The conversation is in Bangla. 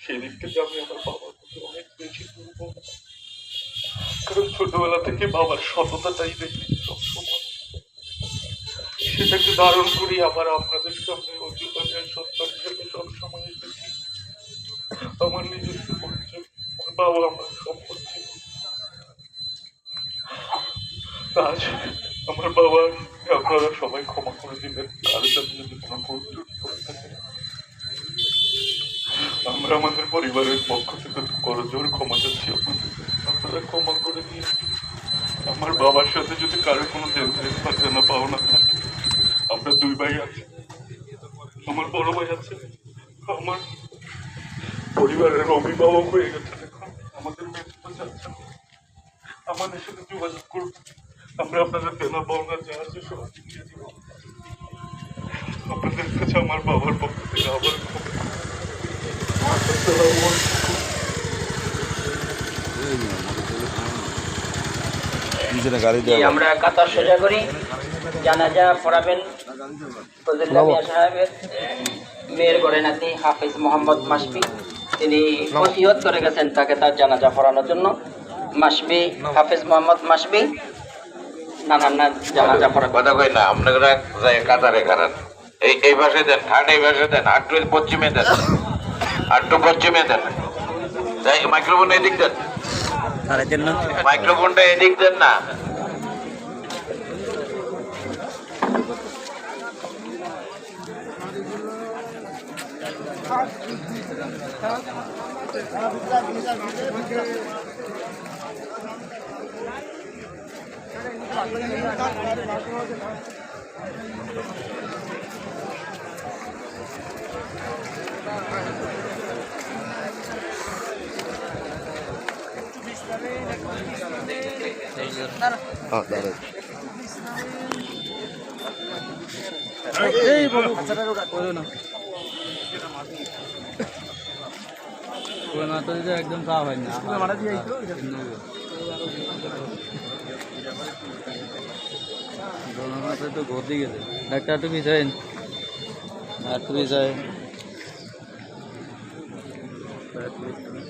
সেই দিক থেকে আমি আমার বাবার প্রতি অনেক বেশি দুর্বল, কারণ ছোটবেলা থেকে বাবার সততাটাই দেখি সবসময়, সেটাকে ধারণ করি আবার আপনাদের সামনে অযুতাকে সত্তার হিসেবে সবসময় এসেছি। আমার নিজস্ব পরিচয়, আমার বাবা আমার সম্পত্তি। আজ আমার বাবা আপনারা সবাই ক্ষমা করে দিবেন, কারোর সাথে যদি কোনো ভুল ত্রুটি করে থাকে। আমরা আমাদের পরিবারের পক্ষ থেকে করজোর ক্ষমা চাচ্ছি আপনাদের, আপনারা ক্ষমা করে দিয়ে আমার বাবার সাথে যদি কারোর কোনো লেনদেন বা জানা পাওনা থাকে, আমরা দুই ভাই আছে, আমার বড় ভাই আছে, আমার পরিবারের অভিভাবক হয়ে গেছে, এখন আমাদের মেয়েটা যাচ্ছে, আমাদের সাথে যোগাযোগ করুন, আমরা আপনাদের দেনা পাওনা যা আছে সব দিয়ে দিব। আপনাদের কাছে আমার বাবার পক্ষ থেকে আবার আমরা কাতার সোজা করি। জানাজা পড়াবেন ফজলুল্লাহ মিয়া সাহেবের মেয়ের গড়ে নাতি হাফিজ মোহাম্মদ মাসবি। তিনি ওসিয়ত করে গেছেন তাকে তার জানাজা পড়ানোর জন্য। মাসবি, হাফিজ মোহাম্মদ মাসবি নানার না জানাজা পড়া। কথা কই না, আপনারা কাতারে কারান এই ভাষায় দেন, হাট এই ভাষায় দেন, আটটু পশ্চিমে দেন, আটটু পশ্চিমে দেন, তাই মাইক্রোফোন এদিক দেন, মাইক্রোফোনটা এদিক দেন না। একদম খাওয়া হয় না, তো ঘুরতে গেছে ডাক্তার একটু পিছাইন, আর একটু পিছাই।